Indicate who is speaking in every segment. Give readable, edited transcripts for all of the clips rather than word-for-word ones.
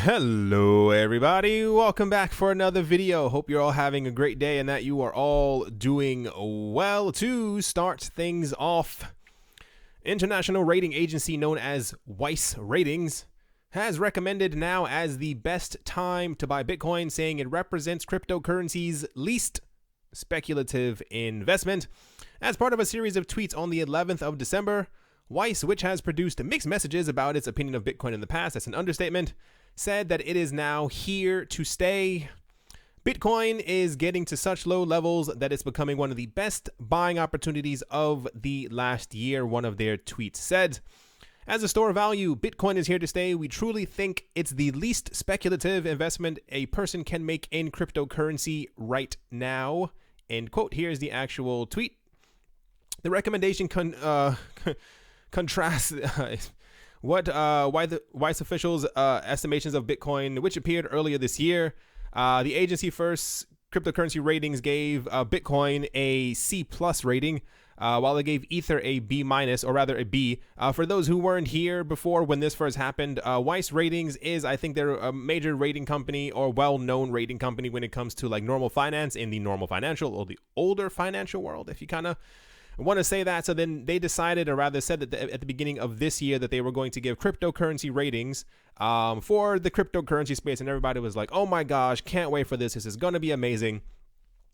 Speaker 1: Hello everybody, welcome back for another video. Hope you're all having a great day and that you are all doing well. To start things off, international rating agency known as Weiss Ratings has recommended now as the best time to buy Bitcoin, saying it represents cryptocurrency's least speculative investment. As part of a series of tweets on the 11th of December, Weiss, which has produced mixed messages about its opinion of Bitcoin in the past, that's an understatement, said that it is now here to stay. Bitcoin is getting to such low levels that it's becoming one of the best buying opportunities of the last year, one of their tweets said. As a store of value, Bitcoin is here to stay. We truly think it's the least speculative investment a person can make in cryptocurrency right now. End quote. Here's the actual tweet. The recommendation contrasts why the Weiss officials' estimations of Bitcoin, which appeared earlier this year. The agency first cryptocurrency ratings gave Bitcoin a C+ rating, while they gave Ether a B-, or rather a B. For those who weren't here before when this first happened, Weiss Ratings is, I think they're a major rating company or well-known rating company when it comes to like normal finance in the normal financial or the older financial world, if you kind of want to say that. So then they decided, or rather said that at the beginning of this year, that they were going to give cryptocurrency ratings for the cryptocurrency space, and everybody was like, oh my gosh, can't wait for this is going to be amazing.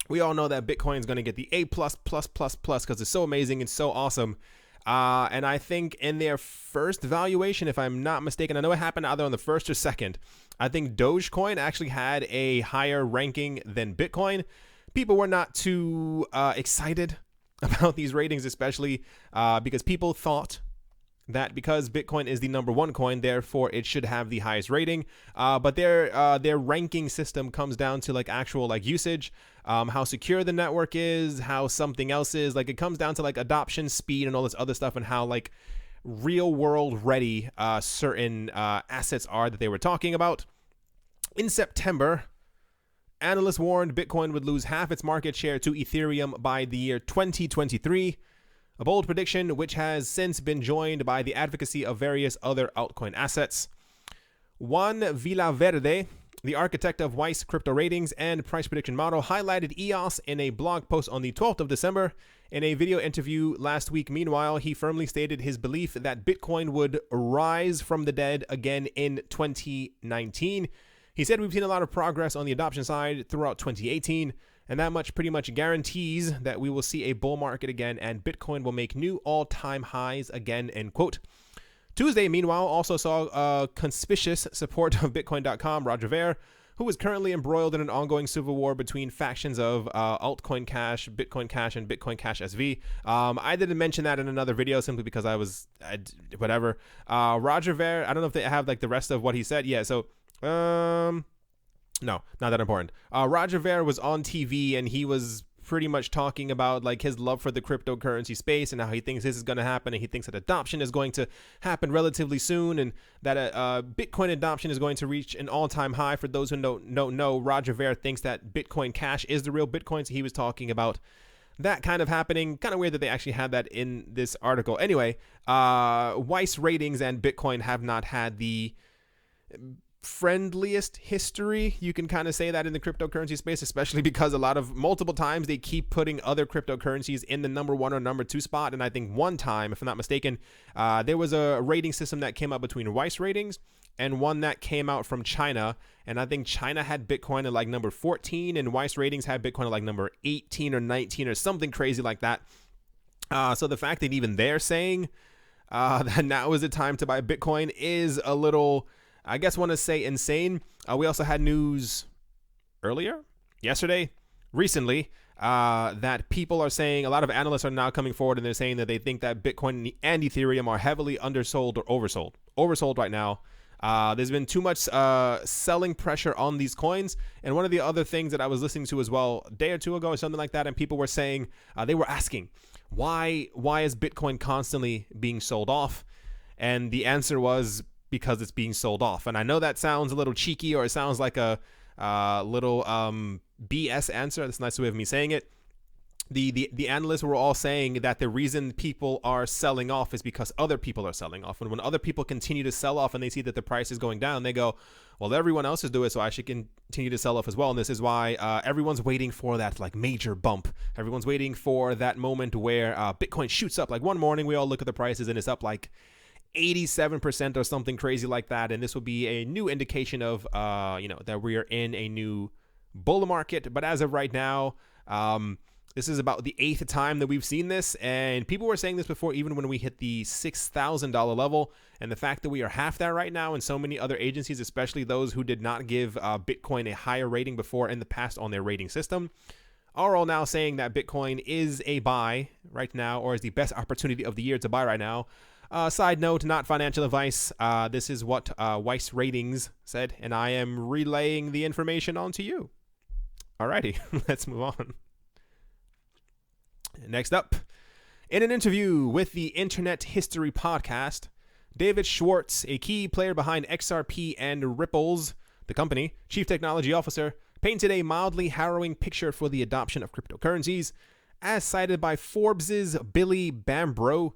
Speaker 1: We all know that Bitcoin is going to get the A++++ because it's so amazing and so awesome. And I think in their first valuation, if I'm not mistaken, I know it happened either on the first or second, I think Dogecoin actually had a higher ranking than Bitcoin. People were not too excited about these ratings, especially because people thought that because Bitcoin is the #1 coin, therefore it should have the highest rating. But their ranking system comes down to like actual like usage, how secure the network is, how something else is. Like it comes down to like adoption speed and all this other stuff, and how like real world ready certain assets are that they were talking about. In September, analysts warned Bitcoin would lose half its market share to Ethereum by the year 2023, a bold prediction which has since been joined by the advocacy of various other altcoin assets. Juan Villaverde, the architect of Weiss crypto ratings and price prediction model, highlighted EOS in a blog post on the 12th of December. In a video interview last week, meanwhile, he firmly stated his belief that Bitcoin would rise from the dead again in 2019. He said, we've seen a lot of progress on the adoption side throughout 2018, and that much pretty much guarantees that we will see a bull market again and Bitcoin will make new all-time highs again, end quote. Tuesday, meanwhile, also saw conspicuous support of Bitcoin.com, Roger Ver, who is currently embroiled in an ongoing civil war between factions of Altcoin Cash, Bitcoin Cash, and Bitcoin Cash SV. I didn't mention that in another video simply because whatever. Roger Ver, I don't know if they have like the rest of what he said. Yeah, so no, not that important. Roger Ver was on TV and he was pretty much talking about like his love for the cryptocurrency space and how he thinks this is going to happen, and he thinks that adoption is going to happen relatively soon, and that Bitcoin adoption is going to reach an all-time high. For those who don't know, Roger Ver thinks that Bitcoin Cash is the real Bitcoin, so he was talking about that kind of happening. Kind of weird that they actually had that in this article. Anyway, Weiss Ratings and Bitcoin have not had the friendliest history, you can kind of say that, in the cryptocurrency space, especially because multiple times they keep putting other cryptocurrencies in the #1 or #2 spot. And I think one time, if I'm not mistaken, there was a rating system that came out between Weiss Ratings and one that came out from China, and I think China had Bitcoin at like number 14 and Weiss Ratings had Bitcoin at like number 18 or 19 or something crazy like that. So the fact that even they're saying that now is the time to buy Bitcoin is a little, I guess, want to say insane. We also had news recently, that people are saying, a lot of analysts are now coming forward and they're saying that they think that Bitcoin and Ethereum are heavily undersold or oversold. Oversold right now. There's been too much selling pressure on these coins. And one of the other things that I was listening to as well a day or two ago or something like that, and people were saying, they were asking, why is Bitcoin constantly being sold off? And the answer was, because it's being sold off. And I know that sounds a little cheeky, or it sounds like a little BS answer. That's a nice way of me saying it. the analysts were all saying that the reason people are selling off is because other people are selling off. And when other people continue to sell off and they see that the price is going down, they go, well, everyone else is doing it, so I should continue to sell off as well. And this is why everyone's waiting for that like major bump. Everyone's waiting for that moment where Bitcoin shoots up. Like one morning, we all look at the prices and it's up like 87% or something crazy like that. And this will be a new indication of, that we are in a new bull market. But as of right now, this is about the 8th time that we've seen this, and people were saying this before, even when we hit the $6,000 level, and the fact that we are half that right now, and so many other agencies, especially those who did not give Bitcoin a higher rating before in the past on their rating system, are all now saying that Bitcoin is a buy right now, or is the best opportunity of the year to buy right now. Side note, not financial advice. This is what Weiss Ratings said, and I am relaying the information onto you. Alrighty, let's move on. Next up, in an interview with the Internet History Podcast, David Schwartz, a key player behind XRP and Ripples, the company, chief technology officer, painted a mildly harrowing picture for the adoption of cryptocurrencies, as cited by Forbes' Billy Bambro,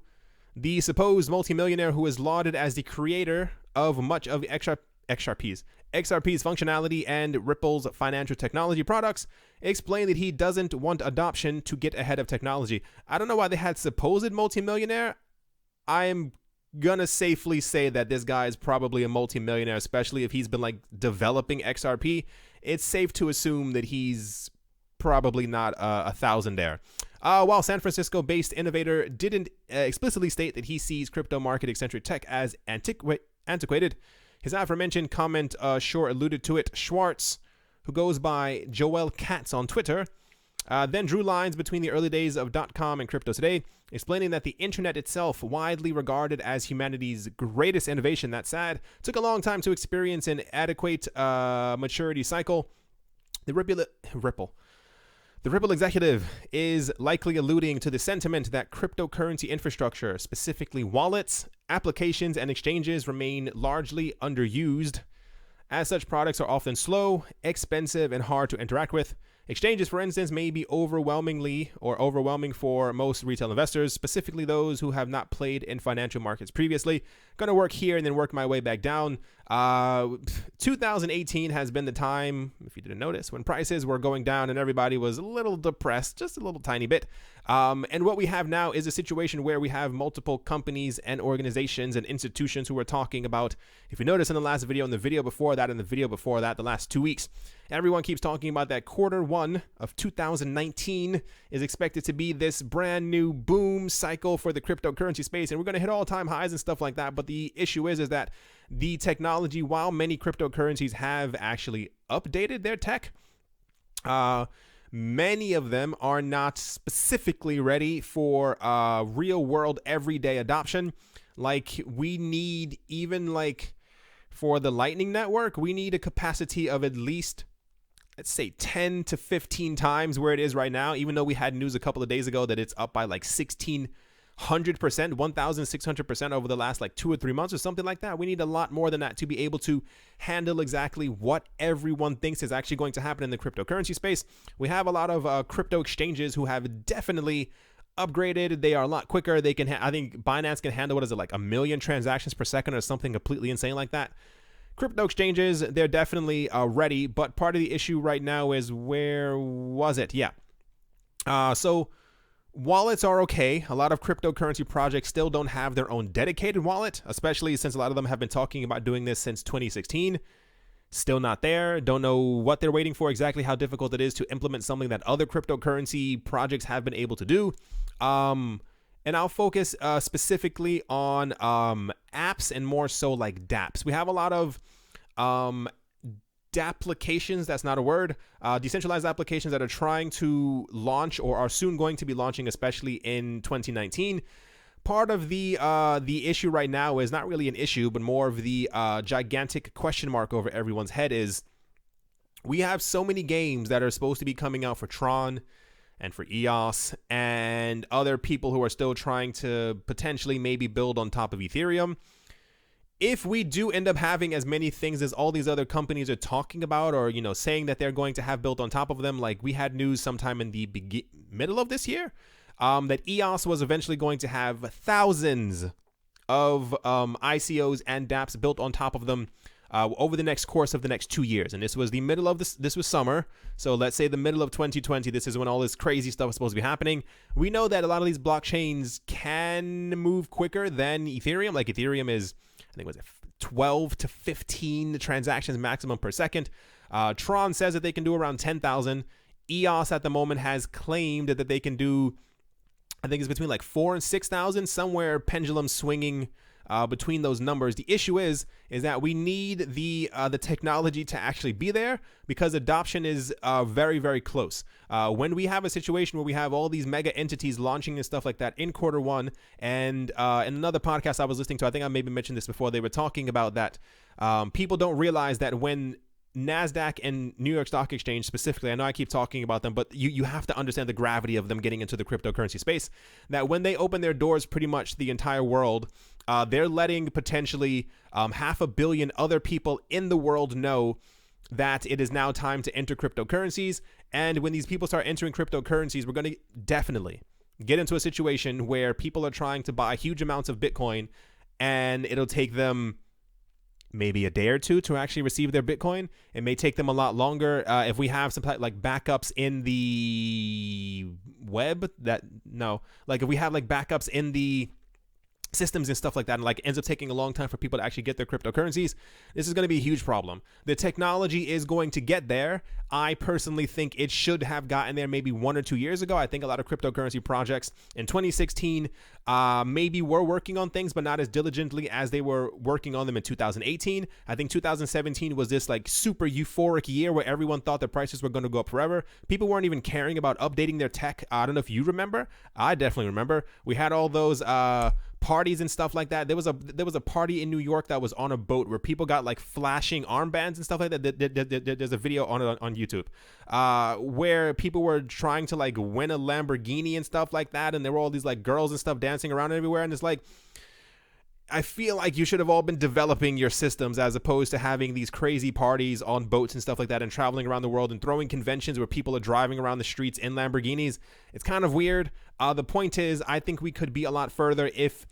Speaker 1: the supposed multimillionaire who is lauded as the creator of much of XRP's functionality and Ripple's financial technology products, explained that he doesn't want adoption to get ahead of technology. I don't know why they had supposed multimillionaire. I am gonna safely say that this guy is probably a multimillionaire, especially if he's been like developing XRP. It's safe to assume that he's probably not a thousandaire. While San Francisco-based innovator didn't explicitly state that he sees crypto market-eccentric tech as antiquated, his aforementioned comment sure alluded to it. Schwartz, who goes by Joel Katz on Twitter, then drew lines between the early days of .com and crypto today, explaining that the internet itself, widely regarded as humanity's greatest innovation, that sad, took a long time to experience an adequate maturity cycle. The Ripple executive is likely alluding to the sentiment that cryptocurrency infrastructure, specifically wallets, applications, and exchanges, remain largely underused. As such, products are often slow, expensive, and hard to interact with. Exchanges, for instance, may be overwhelming for most retail investors, specifically those who have not played in financial markets previously. Going to work here and then work my way back down. 2018 has been the time, if you didn't notice, when prices were going down and everybody was a little depressed, just a little tiny bit. And what we have now is a situation where we have multiple companies and organizations and institutions who are talking about, if you notice in the last video, and the video before that, and the video before that, the last 2 weeks, everyone keeps talking about that Q1 of 2019 is expected to be this brand new boom cycle for the cryptocurrency space, and we're going to hit all-time highs and stuff like that. But the issue is that the technology, while many cryptocurrencies have actually updated their tech, many of them are not specifically ready for real-world, everyday adoption. Like, we need, even like for the Lightning Network, we need a capacity of at least, let's say, 10 to 15 times where it is right now, even though we had news a couple of days ago that it's up by like 1,600%, 1,600% over the last like 2 or 3 months or something like that. We need a lot more than that to be able to handle exactly what everyone thinks is actually going to happen in the cryptocurrency space. We have a lot of crypto exchanges who have definitely upgraded. They are a lot quicker. They can, I think Binance can handle, what is it, like 1 million transactions per second or something completely insane like that. Crypto exchanges, they're definitely ready, but part of the issue right now is, where was it? Yeah. So wallets are okay. A lot of cryptocurrency projects still don't have their own dedicated wallet, especially since a lot of them have been talking about doing this since 2016. Still not there. Don't know what they're waiting for, exactly how difficult it is to implement something that other cryptocurrency projects have been able to do. And I'll focus specifically on apps and more so like dApps. We have a lot of dApplications, that's not a word, decentralized applications that are trying to launch or are soon going to be launching, especially in 2019. Part of the issue right now is not really an issue, but more of the gigantic question mark over everyone's head is, we have so many games that are supposed to be coming out for Tron and for EOS and other people who are still trying to potentially maybe build on top of Ethereum. if we do end up having as many things as all these other companies are talking about, or saying that they're going to have built on top of them, like we had news sometime in the middle of this year, that EOS was eventually going to have thousands of ICOs and dApps built on top of them over the next course of the next 2 years. And this was the middle of this was summer. So let's say the middle of 2020, this is when all this crazy stuff is supposed to be happening. We know that a lot of these blockchains can move quicker than Ethereum. Like Ethereum is, I think, was it 12 to 15 transactions maximum per second. Tron says that they can do around 10,000. EOS at the moment has claimed that they can do, I think it's between like 4,000 and 6,000, somewhere pendulum swinging between those numbers. The issue is that we need the technology to actually be there, because adoption is very, very close. When we have a situation where we have all these mega entities launching and stuff like that in Q1, and in another podcast I was listening to, I think I maybe mentioned this before, they were talking about that people don't realize that when NASDAQ and New York Stock Exchange specifically, I know I keep talking about them, but you have to understand the gravity of them getting into the cryptocurrency space, that when they open their doors, pretty much the entire world, they're letting potentially 500 million other people in the world know that it is now time to enter cryptocurrencies. And when these people start entering cryptocurrencies, we're going to definitely get into a situation where people are trying to buy huge amounts of Bitcoin, and it'll take them maybe a day or two to actually receive their Bitcoin. It may take them a lot longer. If we have some like backups in the web, if we have like backups in the systems and stuff like that, and like ends up taking a long time for people to actually get their cryptocurrencies, this is going to be a huge problem. The technology is going to get there. I personally think it should have gotten there maybe 1 or 2 years ago. I think a lot of cryptocurrency projects in 2016 maybe were working on things, but not as diligently as they were working on them in 2018. I think 2017 was this like super euphoric year where everyone thought the prices were going to go up forever. People weren't even caring about updating their tech. I don't know if you remember. I definitely remember. We had all those parties and stuff like that. There was a party in New York that was on a boat where people got like flashing armbands and stuff like that. There's a video on YouTube where people were trying to like win a Lamborghini and stuff like that, and there were all these like girls and stuff dancing around everywhere, and it's like, I feel like you should have all been developing your systems as opposed to having these crazy parties on boats and stuff like that, and traveling around the world and throwing conventions where people are driving around the streets in Lamborghinis. It's kind of weird. The point is, I think we could be a lot further if,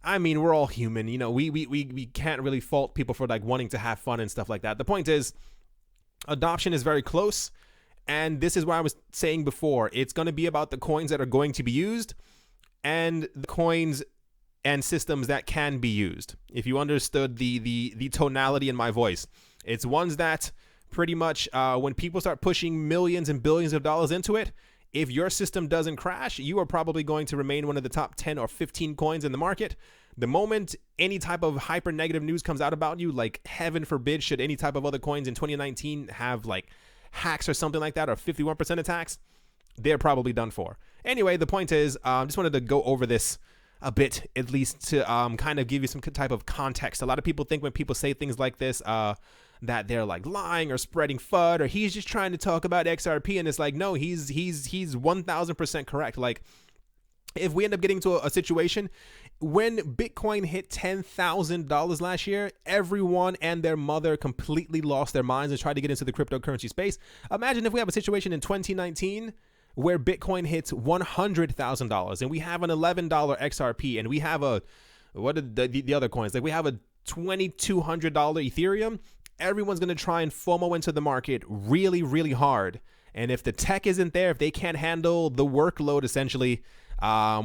Speaker 1: I mean, we're all human. We can't really fault people for like wanting to have fun and stuff like that. The point is, adoption is very close. And this is what I was saying before. It's going to be about the coins that are going to be used and the coins and systems that can be used. If you understood the tonality in my voice, it's ones that pretty much when people start pushing millions and billions of dollars into it, if your system doesn't crash, you are probably going to remain one of the top 10 or 15 coins in the market. The moment any type of hyper negative news comes out about you, like heaven forbid, should any type of other coins in 2019 have like hacks or something like that, or 51% attacks, they're probably done for. Anyway, the point is, just wanted to go over this a bit, at least to kind of give you some type of context. A lot of people think when people say things like this, that they're like lying or spreading FUD, or he's just trying to talk about XRP, and it's like, no, he's 1000% correct. Like, if we end up getting to a situation when Bitcoin hit $10,000 last year, everyone and their mother completely lost their minds and tried to get into the cryptocurrency space. Imagine if we have a situation in 2019 where Bitcoin hits $100,000 and we have an $11 XRP, and we have what are the other coins? Like, we have a $2,200 Ethereum. Everyone's going to try and FOMO into the market really, really hard. And if the tech isn't there, if they can't handle the workload, essentially,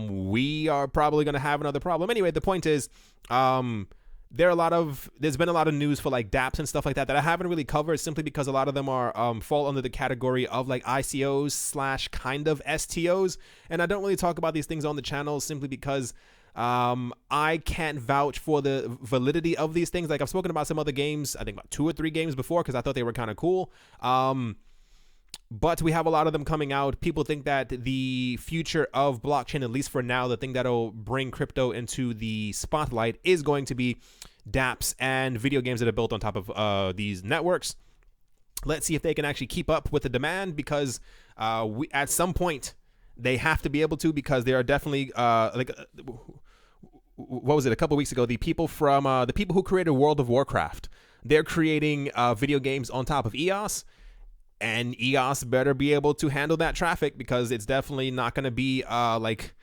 Speaker 1: we are probably going to have another problem. Anyway, the point is, there's been a lot of news for like dApps and stuff like that I haven't really covered, simply because a lot of them are fall under the category of like ICOs / kind of STOs, and I don't really talk about these things on the channel simply because I can't vouch for the validity of these things. Like, I've spoken about some other games, I think about 2 or 3 games before, because I thought they were kind of cool. But we have a lot of them coming out. People think that the future of blockchain, at least for now, the thing that'll bring crypto into the spotlight, is going to be dApps and video games that are built on top of these networks. Let's see if they can actually keep up with the demand, because at some point they have to be able to, because they are definitely what was it, a couple weeks ago, the people who created World of Warcraft, they're creating video games on top of EOS, and EOS better be able to handle that traffic, because it's definitely not going to be like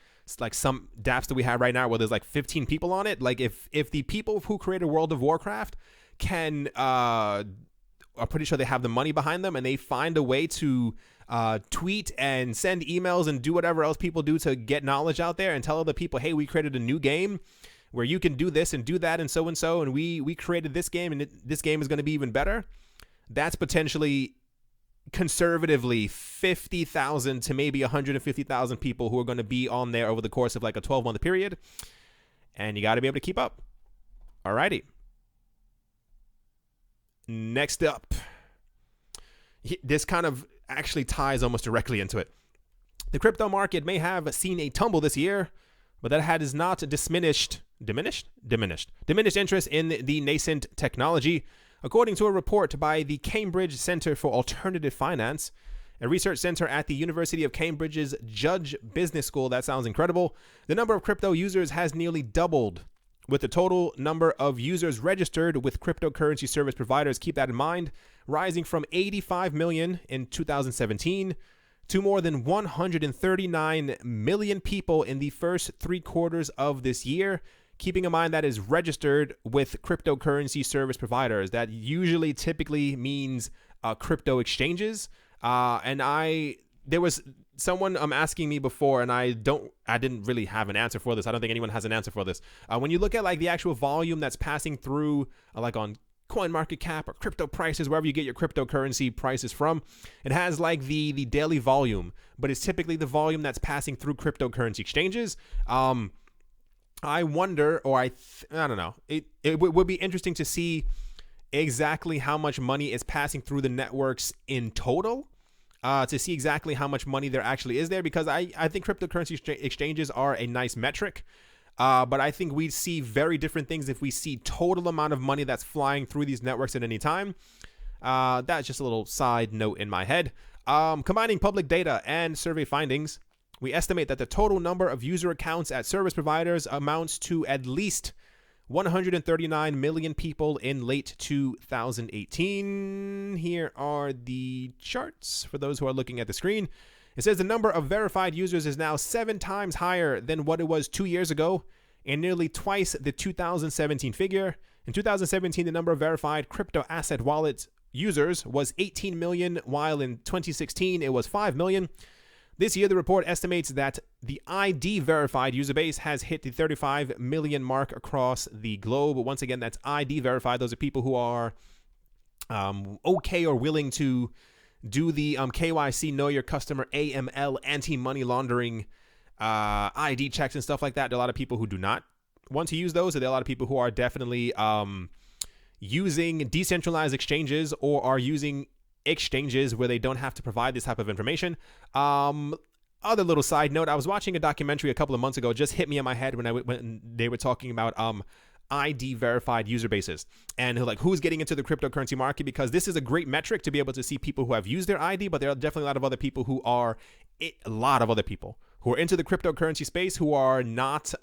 Speaker 1: some dApps that we have right now where there's like 15 people on it. Like if the people who created World of Warcraft can are pretty sure they have the money behind them, and they find a way to tweet and send emails and do whatever else people do to get knowledge out there and tell other people, hey, we created a new game where you can do this and do that and so, and we created this game, and this game is going to be even better. That's potentially, conservatively, 50,000 to maybe 150,000 people who are going to be on there over the course of like a 12-month period, and you got to be able to keep up. Alrighty. Next up, this kind of actually ties almost directly into it. The crypto market may have seen a tumble this year, but that has not diminished interest in the nascent technology. According to a report by the Cambridge Center for Alternative Finance, a research center at the University of Cambridge's Judge Business School, that sounds incredible, the number of crypto users has nearly doubled, with the total number of users registered with cryptocurrency service providers, keep that in mind, rising from 85 million in 2017 to more than 139 million people in the first 3 quarters of this year. Keeping in mind that is registered with cryptocurrency service providers. That usually typically means crypto exchanges. There was someone asking me before, and I didn't really have an answer for this. I don't think anyone has an answer for this. When you look at like the actual volume that's passing through, like on CoinMarketCap or crypto prices, wherever you get your cryptocurrency prices from, it has like the daily volume, but it's typically the volume that's passing through cryptocurrency exchanges. I wonder, or I don't know. It would be interesting to see exactly how much money is passing through the networks in total, to see exactly how much money there actually is there, because I think cryptocurrency exchanges are a nice metric, but I think we'd see very different things if we see total amount of money that's flying through these networks at any time. That's just a little side note in my head. Combining public data and survey findings, we estimate that the total number of user accounts at service providers amounts to at least 139 million people in late 2018. Here are the charts for those who are looking at the screen. It says the number of verified users is now 7 times higher than what it was 2 years ago, and nearly twice the 2017 figure. In 2017, the number of verified crypto asset wallet users was 18 million, while in 2016 it was 5 million. This year, the report estimates that the ID verified user base has hit the 35 million mark across the globe. Once again, that's ID verified. Those are people who are okay or willing to do the KYC, know your customer, AML, anti-money laundering ID checks and stuff like that. There are a lot of people who do not want to use those. There are a lot of people who are definitely using decentralized exchanges or are using exchanges where they don't have to provide this type of information. Other little side note, I was watching a documentary a couple of months ago. It just hit me in my head when they were talking about ID verified user bases and like who's getting into the cryptocurrency market, because this is a great metric to be able to see people who have used their ID, but there are definitely a lot of other people who are into the cryptocurrency space who are not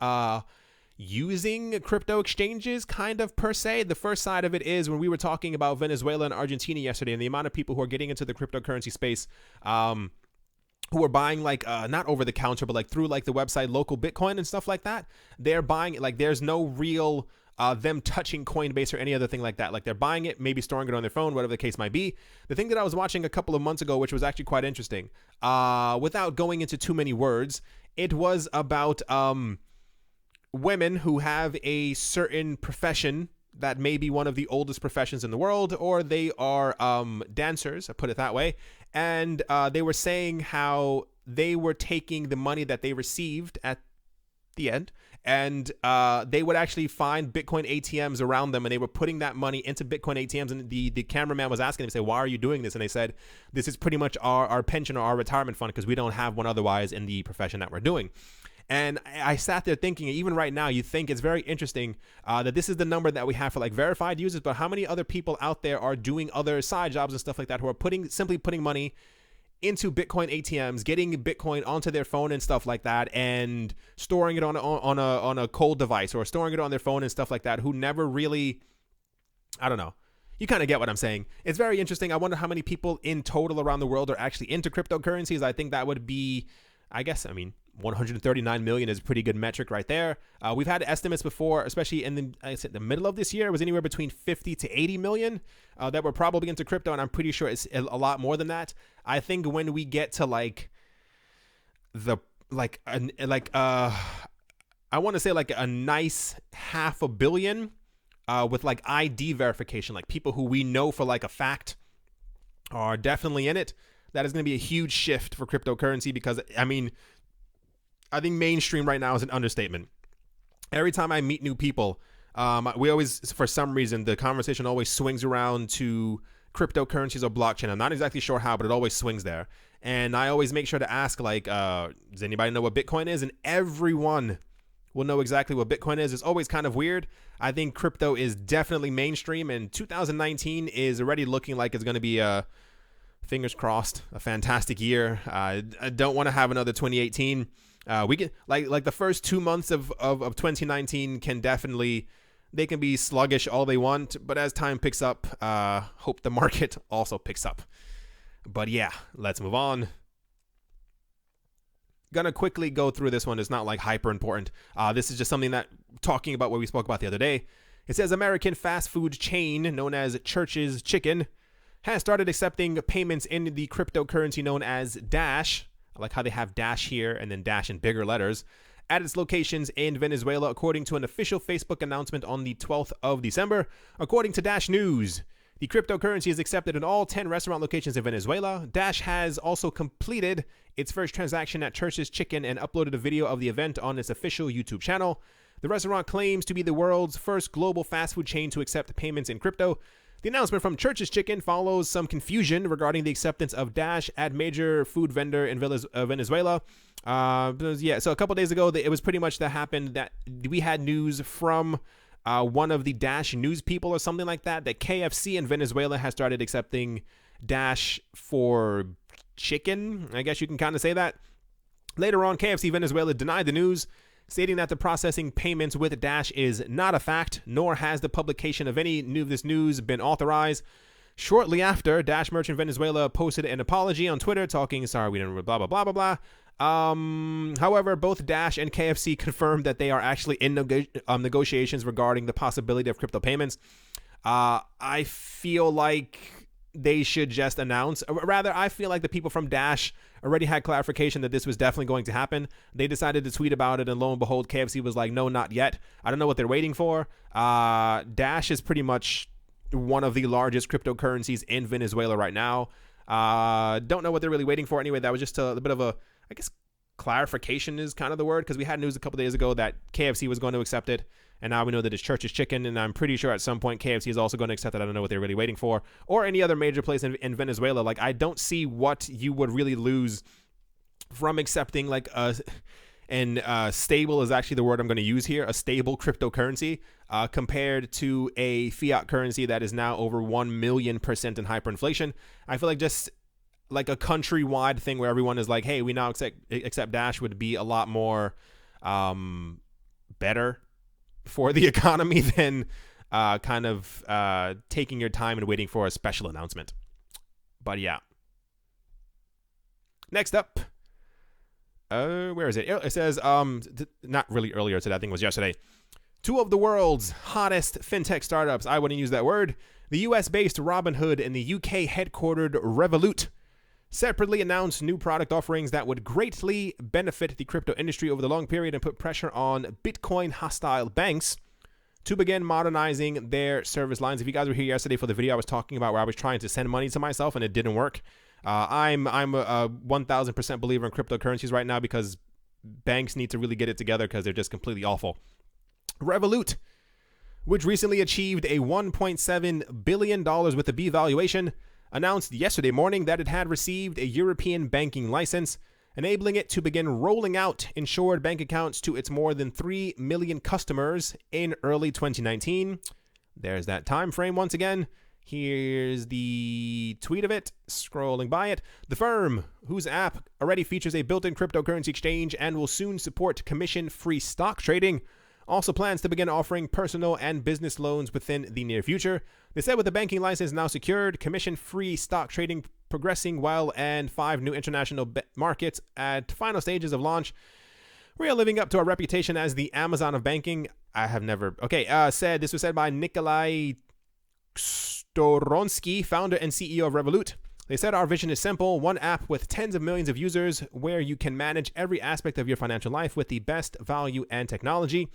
Speaker 1: using crypto exchanges kind of per se. The first side of it is when we were talking about Venezuela and Argentina yesterday, and the amount of people who are getting into the cryptocurrency space, who are buying like not over the counter, but like through like the website Local Bitcoin and stuff like that. They're buying it like there's no real them touching Coinbase or any other thing like that. Like they're buying it, maybe storing it on their phone, whatever the case might be. The thing that I was watching a couple of months ago, which was actually quite interesting, without going into too many words, it was about women who have a certain profession that may be one of the oldest professions in the world, or they are dancers, I put it that way. And they were saying how they were taking the money that they received at the end, and they would actually find Bitcoin ATMs around them, and they were putting that money into Bitcoin ATMs. And the cameraman was asking them, say, why are you doing this? And they said, this is pretty much our pension or our retirement fund, because we don't have one otherwise in the profession that we're doing. And I sat there thinking, even right now, you think it's very interesting that this is the number that we have for like verified users, but how many other people out there are doing other side jobs and stuff like that who are simply putting money into Bitcoin ATMs, getting Bitcoin onto their phone and stuff like that, and storing it on a cold device or storing it on their phone and stuff like that, who never really, I don't know. You kind of get what I'm saying. It's very interesting. I wonder how many people in total around the world are actually into cryptocurrencies. I think that would be, 139 million is a pretty good metric right there. We've had estimates before, especially in the middle of this year. It was anywhere between 50 to 80 million that were probably into crypto, and I'm pretty sure it's a lot more than that. I think when we get to I want to say like a nice 500 million with like ID verification, like people who we know for like a fact are definitely in it. That is going to be a huge shift for cryptocurrency because, I think mainstream right now is an understatement. Every time I meet new people, we always, for some reason, the conversation always swings around to cryptocurrencies or blockchain. I'm not exactly sure how, but it always swings there. And I always make sure to ask, does anybody know what Bitcoin is? And everyone will know exactly what Bitcoin is. It's always kind of weird. I think crypto is definitely mainstream, and 2019 is already looking like it's going to be fingers crossed, a fantastic year. I don't want to have another 2018. We can like the first 2 months of 2019 can definitely, they can be sluggish all they want, but as time picks up, hope the market also picks up. But yeah, let's move on. Gonna quickly go through this one. It's not like hyper important. This is just something that talking about what we spoke about the other day. It says American fast food chain known as Church's Chicken has started accepting payments in the cryptocurrency known as Dash. I like how they have Dash here and then Dash in bigger letters at its locations in Venezuela, according to an official Facebook announcement on the 12th of December. According to Dash News, the cryptocurrency is accepted in all 10 restaurant locations in Venezuela. Dash has also completed its first transaction at Church's Chicken and uploaded a video of the event on its official YouTube channel. The restaurant claims to be the world's first global fast food chain to accept payments in crypto. The announcement from Church's Chicken follows some confusion regarding the acceptance of Dash at major food vendor in Venezuela. So a couple days ago, it was pretty much that happened that we had news from one of the Dash news people or something like that KFC in Venezuela has started accepting Dash for chicken. I guess you can kind of say that. Later on, KFC Venezuela denied the news, stating that the processing payments with Dash is not a fact, nor has the publication of any of this news been authorized. Shortly after, Dash merchant Venezuela posted an apology on Twitter, talking, sorry, we didn't blah, blah, blah, blah, blah. However, both Dash and KFC confirmed that they are actually in negotiations regarding the possibility of crypto payments. I feel like they should just announce, or rather, I feel like the people from Dash already had clarification that this was definitely going to happen. They decided to tweet about it, and lo and behold, KFC was like, no, not yet. I don't know what they're waiting for. Dash is pretty much one of the largest cryptocurrencies in Venezuela right now. Don't know what they're really waiting for. Anyway, that was just a bit of a, I guess, clarification is kind of the word, because we had news a couple days ago that KFC was going to accept it, and now we know that it's Church's Chicken, and I'm pretty sure at some point KFC is also going to accept it. I don't know what they're really waiting for, or any other major place in Venezuela. Like, I don't see what you would really lose from accepting like stable is actually the word I'm going to use here, a stable cryptocurrency, compared to a fiat currency that is now over 1,000,000% in hyperinflation. I feel like just like a countrywide thing where everyone is like, hey, we now accept Dash would be a lot more better for the economy than taking your time and waiting for a special announcement. But yeah. Next up, where is it? It says, not really earlier today, I think it was yesterday. Two of the world's hottest fintech startups, I wouldn't use that word, the US-based Robinhood and the UK-headquartered Revolut, separately announced new product offerings that would greatly benefit the crypto industry over the long period and put pressure on Bitcoin-hostile banks to begin modernizing their service lines. If you guys were here yesterday for the video I was talking about where I was trying to send money to myself and it didn't work, I'm a 1,000% believer in cryptocurrencies right now because banks need to really get it together because they're just completely awful. Revolut, which recently achieved a $1.7 billion with a B valuation, announced yesterday morning that it had received a European banking license, enabling it to begin rolling out insured bank accounts to its more than 3 million customers in early 2019. There's that time frame once again. Here's the tweet of it, scrolling by it. The firm, whose app already features a built-in cryptocurrency exchange and will soon support commission-free stock trading, also plans to begin offering personal and business loans within the near future. They said with the banking license now secured, commission-free stock trading progressing well, and 5 new international markets at final stages of launch, we are living up to our reputation as the Amazon of banking. Said this was said by Nikolai Storonsky, founder and CEO of Revolut. They said our vision is simple: one app with tens of millions of users where you can manage every aspect of your financial life with the best value and technology.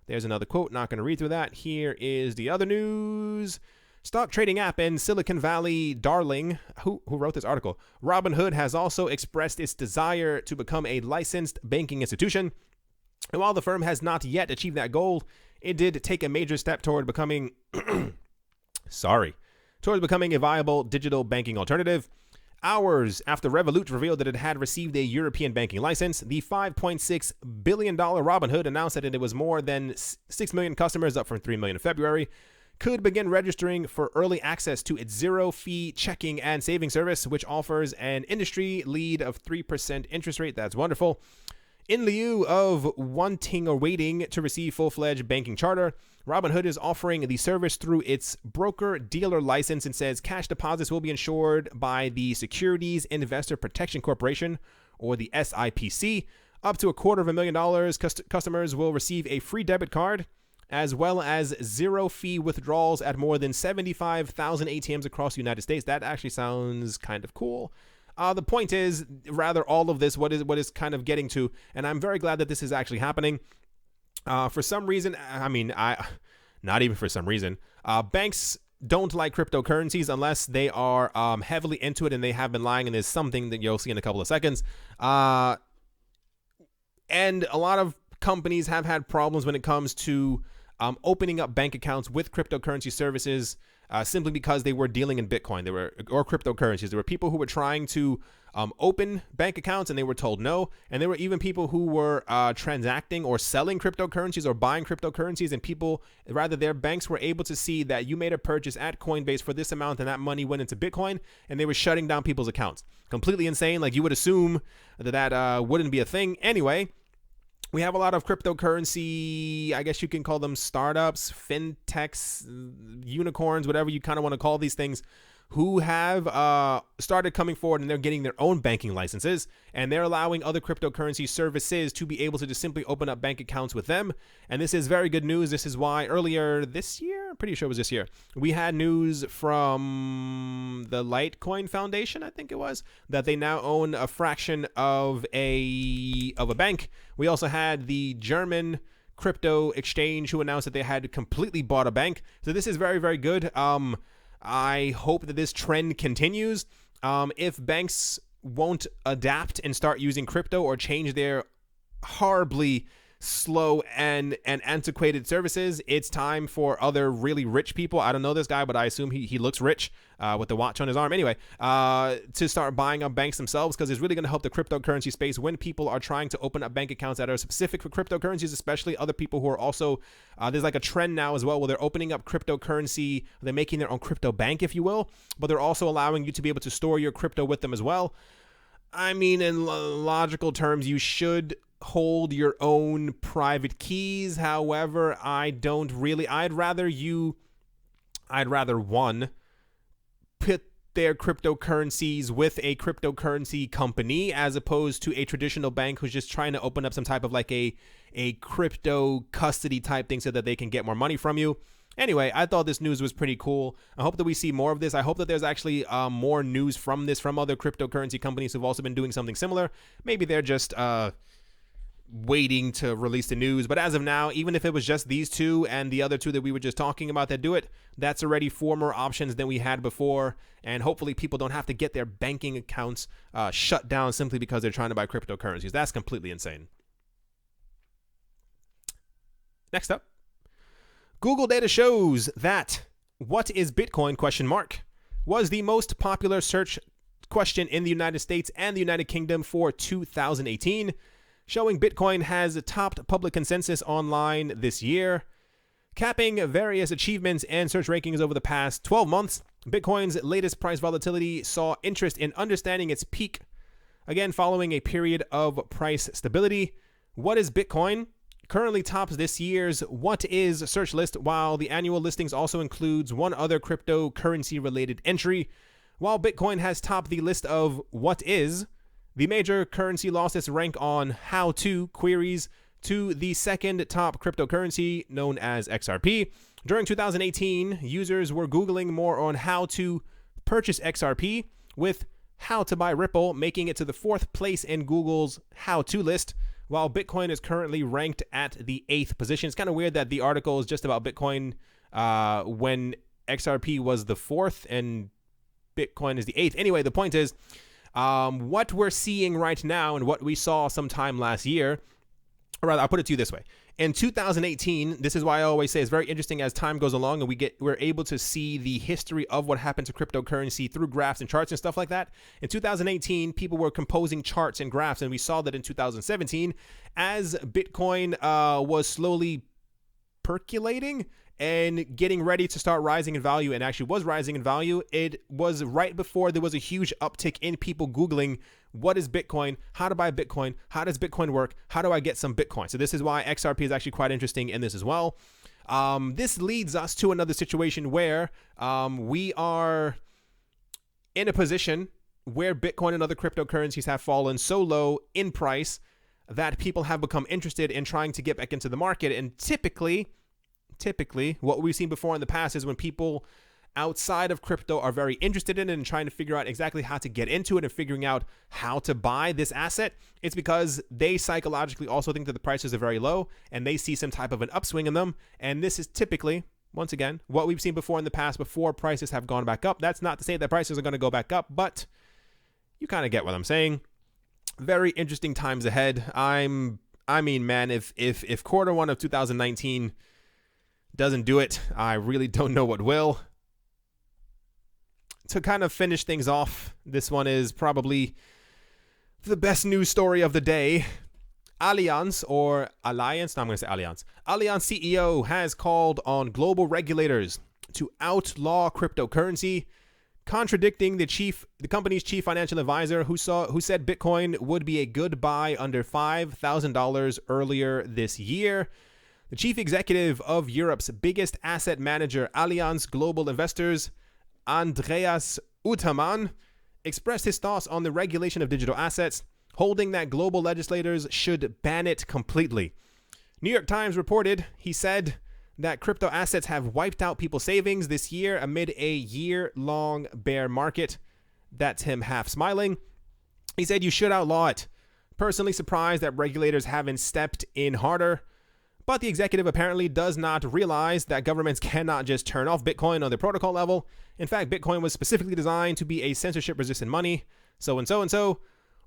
Speaker 1: There's another quote, not going to read through that. Here is the other news. Stock trading app in Silicon Valley darling, who wrote this article? Robinhood has also expressed its desire to become a licensed banking institution. And while the firm has not yet achieved that goal, it did take a major step toward becoming a viable digital banking alternative. Hours after Revolut revealed that it had received a European banking license, the $5.6 billion Robinhood announced that it was more than 6 million customers, up from 3 million in February, could begin registering for early access to its zero-fee checking and saving service, which offers an industry lead of 3% interest rate. That's wonderful. In lieu of wanting or waiting to receive full-fledged banking charter, Robinhood is offering the service through its broker-dealer license and says cash deposits will be insured by the Securities Investor Protection Corporation, or the SIPC. Up to $250,000, customers will receive a free debit card, as well as zero-fee withdrawals at more than 75,000 ATMs across the United States. That actually sounds kind of cool. The point is, rather, all of this, what is kind of getting to, and I'm very glad that this is actually happening. For some reason, not even for some reason, banks don't like cryptocurrencies unless they are heavily into it, and they have been lying, and there's something that you'll see in a couple of seconds. And a lot of companies have had problems when it comes to opening up bank accounts with cryptocurrency services, simply because they were dealing in Bitcoin, or cryptocurrencies. There were people who were trying to open bank accounts and they were told no. And there were even people who were transacting or selling cryptocurrencies or buying cryptocurrencies, and their banks were able to see that you made a purchase at Coinbase for this amount and that money went into Bitcoin, and they were shutting down people's accounts. Completely insane. Like, you would assume that wouldn't be a thing. Anyway, we have a lot of cryptocurrency, I guess you can call them startups, fintechs, unicorns, whatever you kind of want to call these things, who have started coming forward, and they're getting their own banking licenses, and they're allowing other cryptocurrency services to be able to just simply open up bank accounts with them. And this is very good news. This is why earlier this year, I'm pretty sure it was this year, we had news from the Litecoin Foundation, I think it was, that they now own a fraction of a bank. We also had the German crypto exchange who announced that they had completely bought a bank. So this is very, very good. I hope that this trend continues. If banks won't adapt and start using crypto or change their horribly slow and antiquated services, it's time for other really rich people. I don't know this guy, but I assume he looks rich with the watch on his arm. Anyway, to start buying up banks themselves, because it's really going to help the cryptocurrency space when people are trying to open up bank accounts that are specific for cryptocurrencies, especially other people who are also, there's like a trend now as well where they're opening up cryptocurrency, they're making their own crypto bank, if you will, but they're also allowing you to be able to store your crypto with them as well. I mean, in logical terms, you should hold your own private keys. However, I'd rather one, put their cryptocurrencies with a cryptocurrency company as opposed to a traditional bank who's just trying to open up some type of like a crypto custody type thing so that they can get more money from you. Anyway, I thought this news was pretty cool. I hope that we see more of this. I hope that there's actually more news from other cryptocurrency companies who've also been doing something similar. Maybe they're just waiting to release the news. But as of now, even if it was just these two and the other two that we were just talking about that do it, that's already 4 more options than we had before. And hopefully people don't have to get their banking accounts shut down simply because they're trying to buy cryptocurrencies. That's completely insane. Next up, Google data shows that "what is Bitcoin?" was the most popular search question in the United States and the United Kingdom for 2018, showing Bitcoin has topped public consensus online this year. Capping various achievements and search rankings over the past 12 months, Bitcoin's latest price volatility saw interest in understanding its peak, again following a period of price stability. What is Bitcoin? Currently tops this year's What Is search list, while the annual listings also includes one other cryptocurrency related entry. While Bitcoin has topped the list of What Is, the major currency lost its rank on How To queries to the second top cryptocurrency known as XRP. During 2018, users were Googling more on how to purchase XRP, with how to buy Ripple making it to the 4th place in Google's How To list, while Bitcoin is currently ranked at the 8th position. It's kind of weird that the article is just about Bitcoin when XRP was the 4th and Bitcoin is the 8th. Anyway, the point is, what we're seeing right now and what we saw sometime last year, or rather, I'll put it to you this way. In 2018, this is why I always say it's very interesting as time goes along and we're able to see the history of what happened to cryptocurrency through graphs and charts and stuff like that. In 2018, people were composing charts and graphs, and we saw that in 2017 as Bitcoin was slowly percolating and getting ready to start rising in value, and actually was rising in value. It was right before there was a huge uptick in people Googling what is Bitcoin, how to buy Bitcoin, how does Bitcoin work, how do I get some Bitcoin. So this is why XRP is actually quite interesting in this as well. This leads us to another situation where we are in a position where Bitcoin and other cryptocurrencies have fallen so low in price that people have become interested in trying to get back into the market. And typically what we've seen before in the past is when people outside of crypto are very interested in it and trying to figure out exactly how to get into it and figuring out how to buy this asset, it's because they psychologically also think that the prices are very low and they see some type of an upswing in them. And this is typically, once again, what we've seen before in the past before prices have gone back up. That's not to say that prices are going to go back up, but you kind of get what I'm saying. Very interesting times ahead. I mean, man, if quarter one of 2019 doesn't do it, I really don't know what will. To kind of finish things off, this one is probably the best news story of the day. Allianz Allianz CEO has called on global regulators to outlaw cryptocurrency, contradicting the company's chief financial advisor who said Bitcoin would be a good buy under $5,000 earlier this year. The chief executive of Europe's biggest asset manager, Allianz Global Investors, Andreas Utermann, expressed his thoughts on the regulation of digital assets, holding that global legislators should ban it completely. New York Times reported he said that crypto assets have wiped out people's savings this year amid a year-long bear market. That's him half smiling. He said you should outlaw it. Personally surprised that regulators haven't stepped in harder. But the executive apparently does not realize that governments cannot just turn off Bitcoin on the protocol level. In fact, Bitcoin was specifically designed to be a censorship-resistant money. So.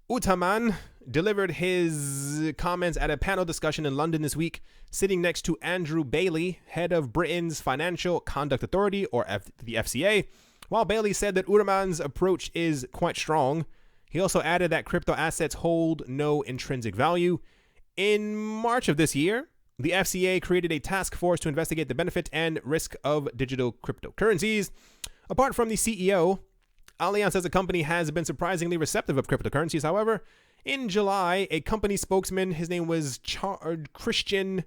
Speaker 1: Utermann delivered his comments at a panel discussion in London this week, sitting next to Andrew Bailey, head of Britain's Financial Conduct Authority, or the FCA. While Bailey said that Utermann's approach is quite strong, he also added that crypto assets hold no intrinsic value. In March of this year, the FCA created a task force to investigate the benefit and risk of digital cryptocurrencies. Apart from the CEO, Allianz as a company has been surprisingly receptive of cryptocurrencies. However, in July, a company spokesman, his name was Christian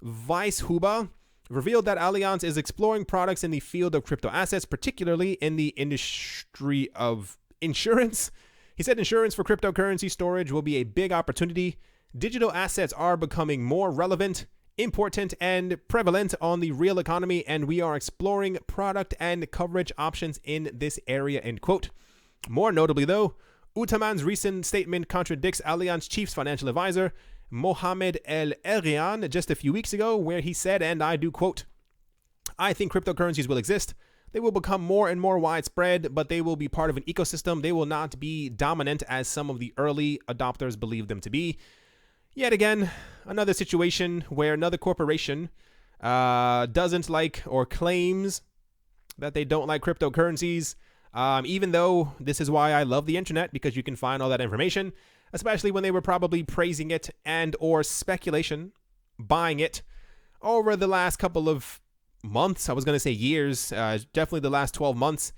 Speaker 1: Weisshuber, revealed that Allianz is exploring products in the field of crypto assets, particularly in the industry of insurance. He said insurance for cryptocurrency storage will be a big opportunity. Digital assets are becoming more relevant, important, and prevalent on the real economy, and we are exploring product and coverage options in this area, end quote. More notably, though, Utermann's recent statement contradicts Allianz chief's financial advisor, Mohamed El Erian, just a few weeks ago, where he said, and I do quote, "I think cryptocurrencies will exist. They will become more and more widespread, but they will be part of an ecosystem. They will not be dominant as some of the early adopters believe them to be." Yet again, another situation where another corporation doesn't like or claims that they don't like cryptocurrencies, even though this is why I love the internet, because you can find all that information, especially when they were probably praising it and or speculation, buying it over the last couple of months. I was going to say years, definitely the last 12 months.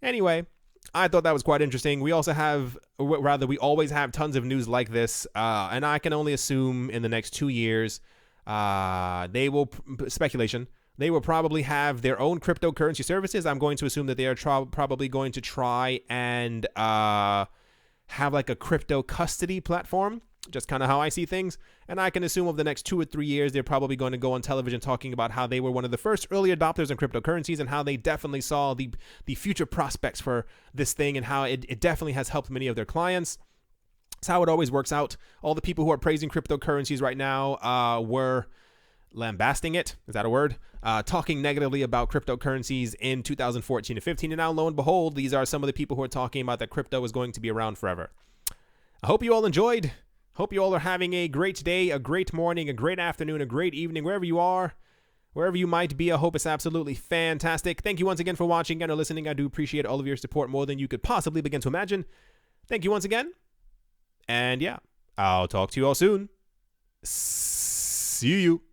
Speaker 1: Anyway, I thought that was quite interesting. We also have, we always have tons of news like this, and I can only assume in the next 2 years, they will, speculation, they will probably have their own cryptocurrency services. I'm going to assume that they are probably going to try and have like a crypto custody platform, just kind of how I see things. And I can assume over the next 2 or 3 years, they're probably going to go on television talking about how they were one of the first early adopters in cryptocurrencies and how they definitely saw the future prospects for this thing and how it definitely has helped many of their clients. It's how it always works out. All the people who are praising cryptocurrencies right now were lambasting it. Is that a word? Talking negatively about cryptocurrencies in 2014 and 15. And now, lo and behold, these are some of the people who are talking about that crypto is going to be around forever. I hope you all enjoyed. Hope you all are having a great day, a great morning, a great afternoon, a great evening, wherever you are, wherever you might be. I hope it's absolutely fantastic. Thank you once again for watching and listening. I do appreciate all of your support more than you could possibly begin to imagine. Thank you once again. And yeah, I'll talk to you all soon. See you.